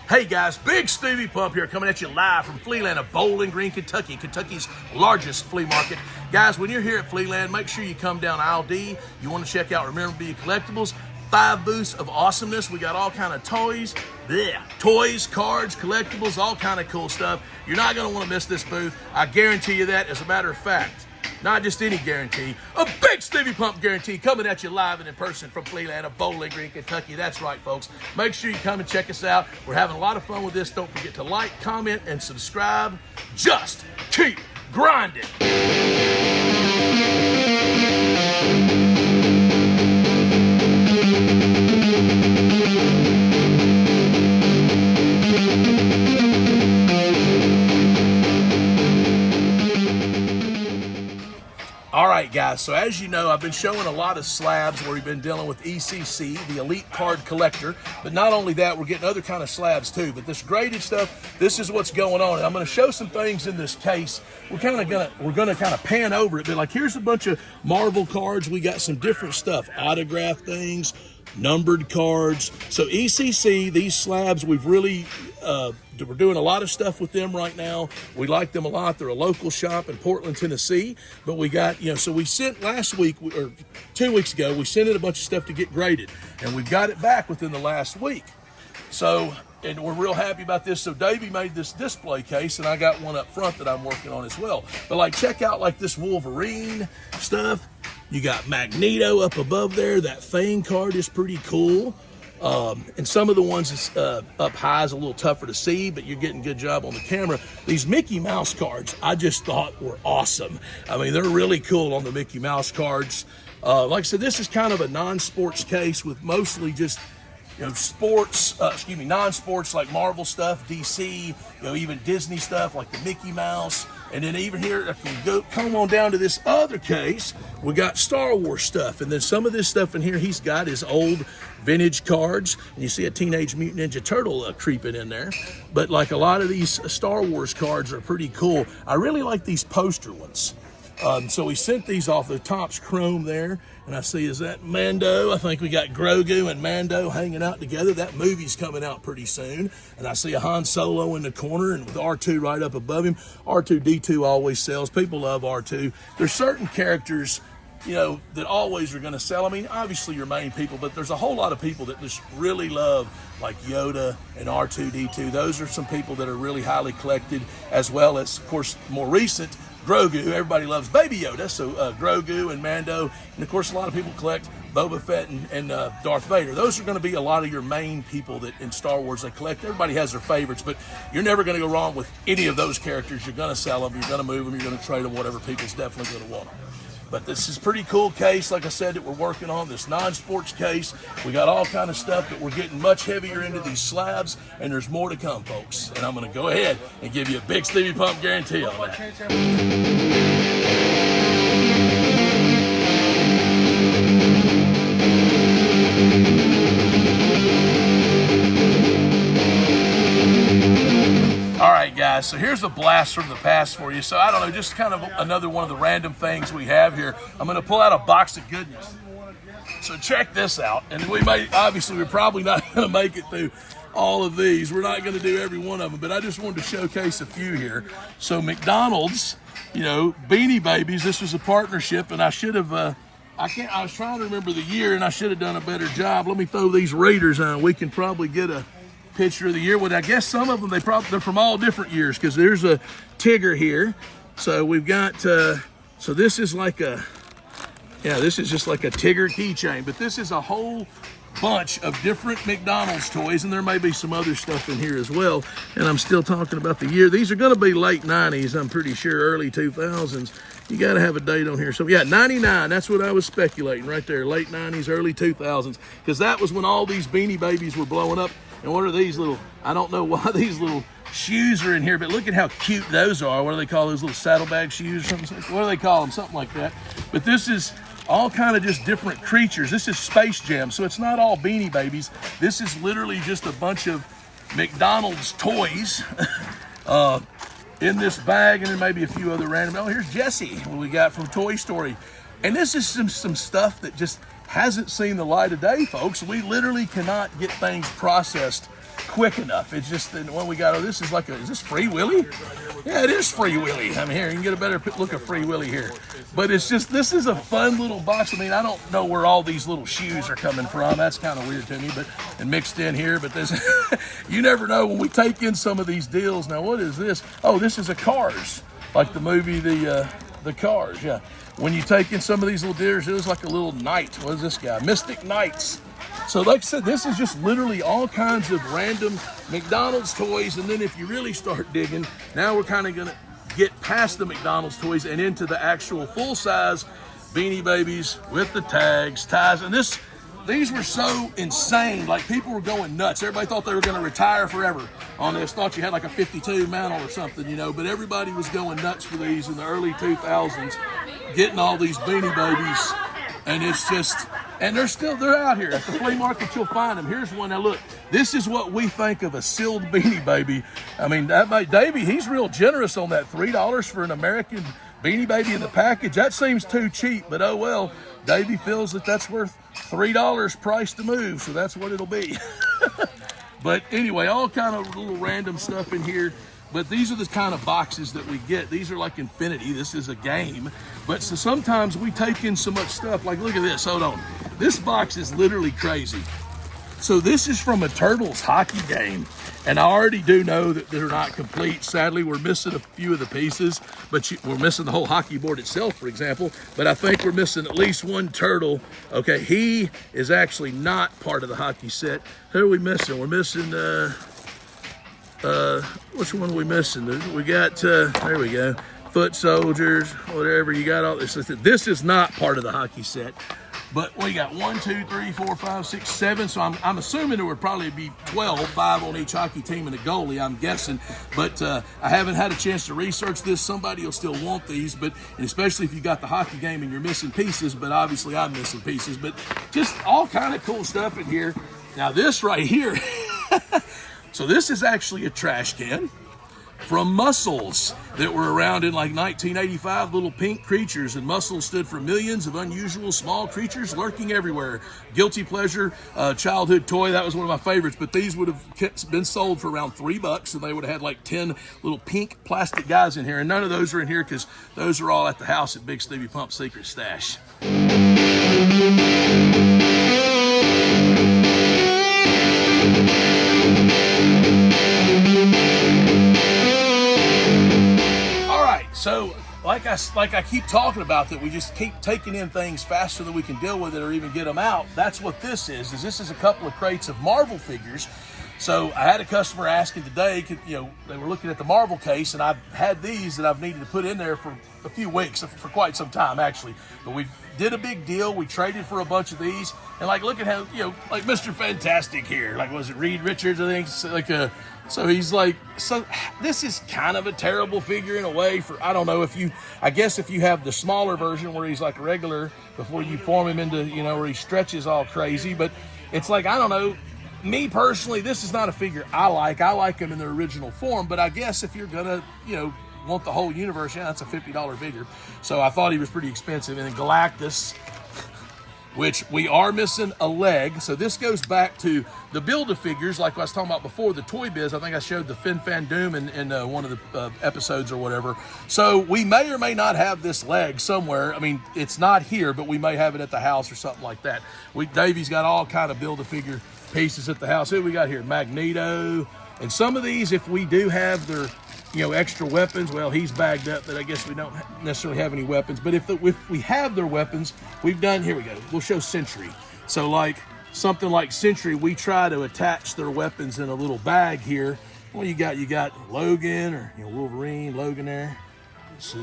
Hey guys, Bigsteviepump here, coming at you live from Flealand of Bowling Green, Kentucky, Kentucky's largest flea market. Guys, when you're here at Flealand, make sure you come down aisle D. You want to check out Remember Be Collectibles. 5 booths of awesomeness. We got all kind of toys, toys, cards, collectibles, all kind of cool stuff. You're not going to want to miss this booth. I guarantee you that. As a matter of fact, not just any guarantee, a Bigsteviepump guarantee, coming at you live and in person from Flealand of Bowling Green, Kentucky. That's right, folks. Make sure you come and check us out. We're having a lot of fun with this. Don't forget to like, comment, and subscribe. Just keep grinding. All right, guys, so as you know, I've been showing a lot of slabs where we've been dealing with ECC, the Elite Card Collector. But not only that, we're getting other kind of slabs too. But this graded stuff, this is what's going on. And I'm going to show some things in this case. We're gonna kind of pan over it. But like, here's a bunch of Marvel cards. We got some different stuff, autograph things, numbered cards. So ECC, these slabs, we've really we're doing a lot of stuff with them right now. We like them a lot. They're a local shop in Portland, Tennessee. But we got, so we sent last week, or 2 weeks ago, we sent in a bunch of stuff to get graded. And we've got it back within the last week. So, and we're real happy about this. So Davey made this display case, and I got one up front that I'm working on as well. But like, check out like this Wolverine stuff. You got Magneto up above there. That Fang card is pretty cool. And some of the ones up high is a little tougher to see, but you're getting a good job on the camera. These Mickey Mouse cards, I just thought were awesome. I mean, they're really cool on the Mickey Mouse cards. Like I said, this is kind of a non-sports case with mostly just, sports, non-sports like Marvel stuff, DC, even Disney stuff like the Mickey Mouse. And then even here, if we come on down to this other case, we got Star Wars stuff. And then some of this stuff in here he's got is old vintage cards. And you see a Teenage Mutant Ninja Turtle creeping in there. But like a lot of these Star Wars cards are pretty cool. I really like these poster ones. So we sent these off. The top's chrome there. And I see, is that Mando? I think we got Grogu and Mando hanging out together. That movie's coming out pretty soon. And I see a Han Solo in the corner and with R2 right up above him. R2-D2 always sells. People love R2. There's certain characters, that always are going to sell. I mean, obviously your main people, but there's a whole lot of people that just really love like Yoda and R2-D2. Those are some people that are really highly collected, as well as, of course, more recent, Grogu. Everybody loves Baby Yoda, so Grogu and Mando, and of course a lot of people collect Boba Fett and Darth Vader. Those are going to be a lot of your main people that in Star Wars they collect. Everybody has their favorites, but you're never going to go wrong with any of those characters. You're going to sell them, you're going to move them, you're going to trade them, whatever. People's definitely going to want them. But this is a pretty cool case, like I said, that we're working on, this non-sports case. We got all kind of stuff, but we're getting much heavier into these slabs, and there's more to come, folks. And I'm going to go ahead and give you a Bigsteviepump guarantee on that. All right, guys, so here's a blast from the past for you. So I don't know, just kind of another one of the random things we have here. I'm going to pull out a box of goodness. So check this out. And we're probably not going to make it through all of these. We're not going to do every one of them, but I just wanted to showcase a few here. So McDonald's, Beanie Babies, this was a partnership, and I should have, I was trying to remember the year, and I should have done a better job. Let me throw these Raiders on. We can probably get a picture of the year. Well, I guess some of them, they're from all different years, because there's a Tigger here. So we've got, so this is like this is just like a Tigger keychain, but this is a whole bunch of different McDonald's toys, and there may be some other stuff in here as well. And I'm still talking about the year. These are going to be late 90s, I'm pretty sure, early 2000s. You got to have a date on here. So yeah, 99, that's what I was speculating right there, late 90s, early 2000s, because that was when all these Beanie Babies were blowing up. And what are these little, I don't know why these little shoes are in here, but look at how cute those are. What do they call those, little saddlebag shoes or something? What do they call them? Something like that. But this is all kind of just different creatures. This is Space Jam, so it's not all Beanie Babies. This is literally just a bunch of McDonald's toys in this bag, and then maybe a few other random. Oh, here's Jessie, what we got from Toy Story. And this is some stuff that just hasn't seen the light of day, folks. We literally cannot get things processed quick enough. It's just the one we got. Oh, this is like is this Free Willy? Yeah, it is Free Willy. I mean, here, you can get a better look of Free Willy here. But it's just, this is a fun little box. I mean, I don't know where all these little shoes are coming from. That's kind of weird to me, but, and mixed in here. But this, you never know when we take in some of these deals. Now, what is this? Oh, this is a Cars, like the movie, the Cars, yeah. When you take in some of these little deers, it was like a little knight. What is this guy? Mystic Knights. So like I said, this is just literally all kinds of random McDonald's toys. And then if you really start digging, now we're kind of going to get past the McDonald's toys and into the actual full-size Beanie Babies with the tags, ties. And these were so insane. Like, people were going nuts. Everybody thought they were going to retire forever on this. Thought you had like a 52 mantle or something, you know. But everybody was going nuts for these in the early 2000s, getting all these Beanie Babies. And it's just, and they're out here. At the flea market, you'll find them. Here's one. Now look, this is what we think of a sealed Beanie Baby. I mean, Davey, he's real generous on that. $3 for an American Beanie Baby in the package. That seems too cheap, but oh well. Davey feels that that's worth $3 price to move, so that's what it'll be. But anyway, all kind of little random stuff in here. But these are the kind of boxes that we get. These are like infinity. This is a game. But so sometimes we take in so much stuff. Like, look at this. Hold on. This box is literally crazy. So this is from a Turtles hockey game. And I already do know that they're not complete. Sadly, we're missing a few of the pieces. But we're missing the whole hockey board itself, for example. But I think we're missing at least one turtle. Okay, he is actually not part of the hockey set. Who are we missing? We're missing... which one are we missing? We got, there we go, Foot Soldiers, whatever. You got all this. This is not part of the hockey set, but we got 1, 2, 3, 4, 5, 6, 7. So I'm assuming there would probably be 12, 5 on each hockey team and a goalie, I'm guessing. But I haven't had a chance to research this. Somebody will still want these, but and especially if you got the hockey game and you're missing pieces. But obviously I'm missing pieces. But just all kind of cool stuff in here. Now this right here. So this is actually a trash can from mussels that were around in like 1985, little pink creatures, and mussels stood for millions of unusual small creatures lurking everywhere. Guilty pleasure, childhood toy. That was one of my favorites, but these would have been sold for around $3, and they would have had like 10 little pink plastic guys in here, and none of those are in here because those are all at the house at Bigsteviepump Secret Stash. So, like I keep talking about, that we just keep taking in things faster than we can deal with it or even get them out. That's what this is. This is a couple of crates of Marvel figures. So I had a customer asking today, you know, they were looking at the Marvel case, and I've had these that I've needed to put in there for a few weeks, for quite some time actually. But we did a big deal. We traded for a bunch of these, and like, look at how, you know, like Mr. Fantastic here, like, was it Reed Richards, I think, so he's like, so this is kind of a terrible figure in a way for, I don't know, I guess if you have the smaller version where he's like a regular, before you form him into, you know, where he stretches all crazy. But it's like, I don't know, me personally, this is not a figure I like him in their original form. But I guess if you're gonna, you know, want the whole universe, yeah, that's a $50 figure. So I thought he was pretty expensive. And then Galactus, which we are missing a leg. So this goes back to the Build-A-Figures, like I was talking about before, the Toy Biz. I think I showed the Fin Fan Doom in one of the episodes or whatever. So we may or may not have this leg somewhere. I mean, it's not here, but we may have it at the house or something like that. Davey's got all kind of Build-A-Figure pieces at the house. Who we got here? Magneto. And some of these, if we do have their, you know, extra weapons, well, he's bagged up, but I guess we don't necessarily have any weapons. But if we have their weapons, we've done, here we go, we'll show Sentry. So like something like Sentry, we try to attach their weapons in a little bag here. Well, you got Logan, or, you know, Wolverine, Logan there. This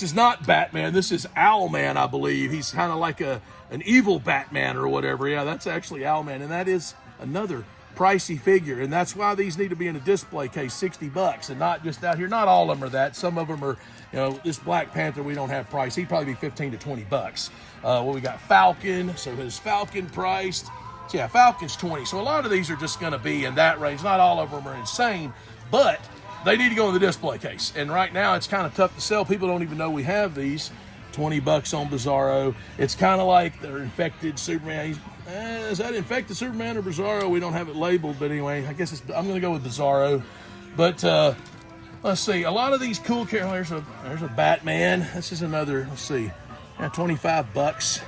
is not Batman. This is Owlman, I believe. He's kind of like an evil Batman or whatever. Yeah, that's actually Owlman, and that is another pricey figure, and that's why these need to be in a display case, $60, and not just out here. Not all of them are that. Some of them are, you know, this Black Panther we don't have price. He'd probably be $15 to $20. Well, we got Falcon, so his Falcon priced. So yeah, Falcon's $20. So a lot of these are just going to be in that range. Not all of them are insane, but they need to go in the display case. And right now it's kind of tough to sell. People don't even know we have these. $20 on Bizarro. It's kind of like their infected Superman. Is that Infected Superman or Bizarro? We don't have it labeled, but anyway, I guess I'm going to go with Bizarro. But let's see, a lot of these cool characters. There's a Batman. This is another. Let's see, yeah, $25.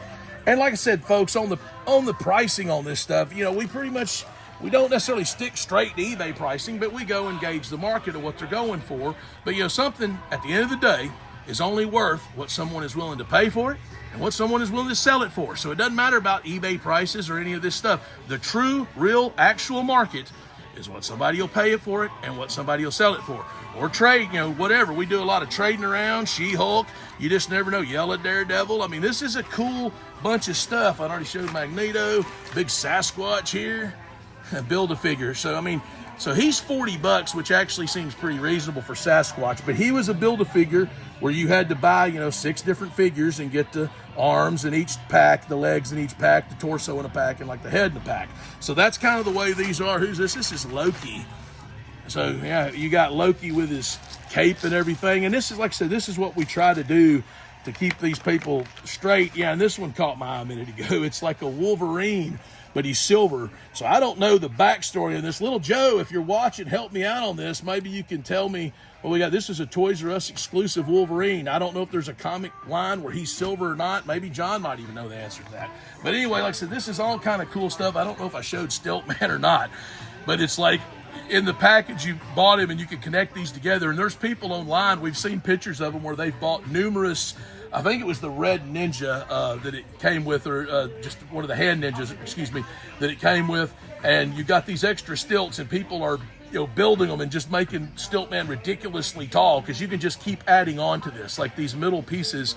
And like I said, folks, on the pricing on this stuff, you know, we don't necessarily stick straight to eBay pricing, but we go and gauge the market of what they're going for. But you know, something at the end of the day is only worth what someone is willing to pay for it and what someone is willing to sell it for. So it doesn't matter about eBay prices or any of this stuff. The true, real, actual market is what somebody will pay it for it and what somebody will sell it for. Or trade, you know, whatever. We do a lot of trading around, She-Hulk, you just never know, Yellow Daredevil. I mean, this is a cool bunch of stuff. I already showed Magneto, big Sasquatch here, Build-A-Figure. So, I mean, so he's $40, which actually seems pretty reasonable for Sasquatch, but he was a Build-A-Figure where you had to buy, you know, 6 different figures and get the arms in each pack, the legs in each pack, the torso in a pack, and like the head in a pack. So that's kind of the way these are. Who's this? This is Loki. So yeah, you got Loki with his cape and everything. And this is, like I said, this is what we try to do to keep these people straight. Yeah, and this one caught my eye a minute ago. It's like a Wolverine, but he's silver. So I don't know the backstory of this. Little Joe, if you're watching, help me out on this. Maybe you can tell me. Well, we got, this is a Toys R Us exclusive Wolverine. I don't know if there's a comic line where he's silver or not. Maybe John might even know the answer to that. But anyway, like I said, this is all kind of cool stuff. I don't know if I showed Stiltman or not, but it's like, in the package you bought him and you can connect these together, and there's people online, we've seen pictures of them where they've bought numerous, I think it was the red ninja that it came with, or just one of the hand ninjas, excuse me, that it came with, and you got these extra stilts and people are, you know, building them and just making Stiltman ridiculously tall because you can just keep adding on to this, like these middle pieces.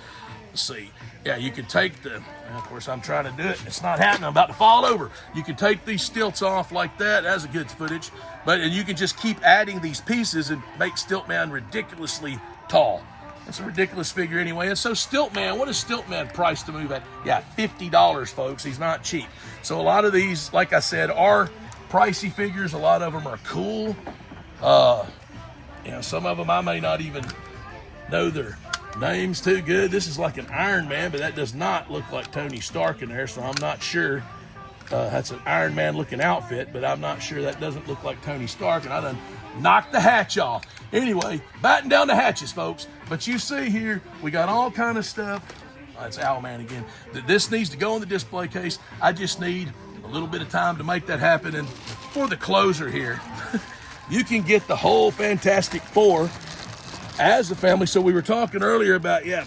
Let's see. Yeah, you can take the, of course I'm trying to do it, it's not happening, I'm about to fall over. You can take these stilts off like that, that's a good footage, and you can just keep adding these pieces and make Stiltman ridiculously tall. It's a ridiculous figure anyway. And so Stiltman, what is Stiltman priced to move at? Yeah, $50, folks, he's not cheap. So a lot of these, like I said, are pricey figures, a lot of them are cool. You know, some of them I may not even know their names too good. This is like an Iron Man, but that does not look like Tony Stark in there, so I'm not sure. That's an Iron Man looking outfit, but I'm not sure that doesn't look like Tony Stark, and I done knocked the hatch off. Anyway, batten down the hatches, folks. But you see here, we got all kind of stuff. That's Owlman again. This needs to go in the display case. I just need a little bit of time to make that happen. And for the closer here, you can get the whole Fantastic Four as a family. So we were talking earlier about, yeah,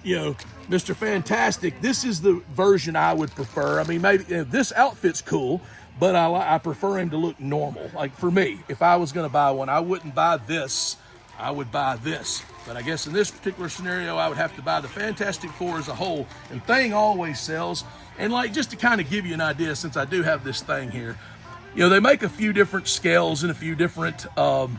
you know, Mr. Fantastic. This is the version I would prefer. I mean, maybe this outfit's cool, but I prefer him to look normal. Like for me, if I was going to buy one, I wouldn't buy this. I would buy this. But I guess in this particular scenario, I would have to buy the Fantastic Four as a whole. And Thing always sells. And like, just to kind of give you an idea, since I do have this Thing here, you know, they make a few different scales and a few different, for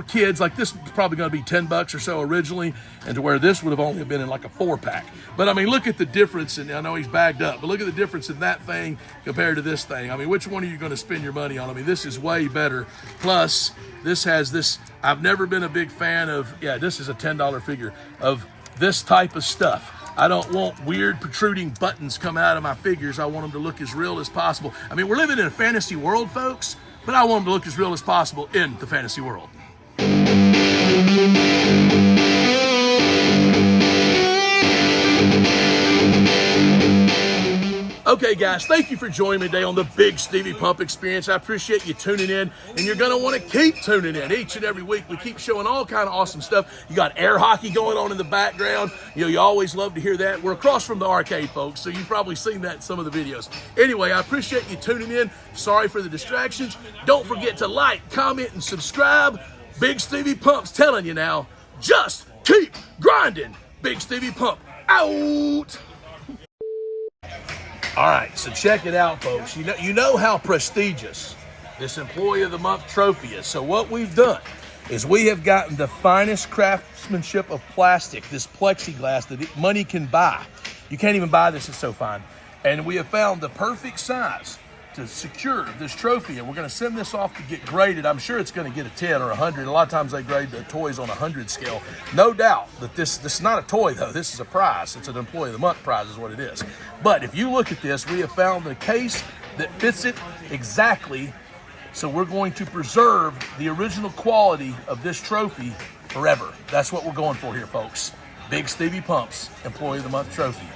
kids, like this is probably going to be $10 or so originally, and to where this would have only been in like a 4-pack. But I mean, look at the difference, and I know he's bagged up, but look at the difference in that Thing compared to this Thing. I mean, which one are you going to spend your money on? I mean, this is way better. Plus, this has this, I've never been a big fan of, yeah, this is a $10 figure of this type of stuff. I don't want weird protruding buttons coming out of my figures. I want them to look as real as possible. I mean, we're living in a fantasy world, folks, but I want them to look as real as possible in the fantasy world. Okay, guys, thank you for joining me today on the Bigsteviepump Experience. I appreciate you tuning in, and you're going to want to keep tuning in each and every week. We keep showing all kind of awesome stuff. You got air hockey going on in the background. You know, you always love to hear that. We're across from the arcade, folks, so you've probably seen that in some of the videos. Anyway, I appreciate you tuning in. Sorry for the distractions. Don't forget to like, comment, and subscribe. Bigsteviepumps telling you now, just keep grinding. Bigsteviepump out. All right, so check it out, folks. You know how prestigious this Employee of the Month trophy is. So what we've done is we have gotten the finest craftsmanship of plastic, this plexiglass that money can buy. You can't even buy this, it's so fine. And we have found the perfect size to secure this trophy, and we're going to send this off to get graded. I'm sure it's going to get a 10 or 100. A lot of times they grade the toys on a 100 scale. No doubt that this is not a toy, though. This is a prize. It's an Employee of the Month prize is what it is. But if you look at this, we have found a case that fits it exactly. So we're going to preserve the original quality of this trophy forever. That's what we're going for here, folks. Bigsteviepumps Employee of the Month trophy.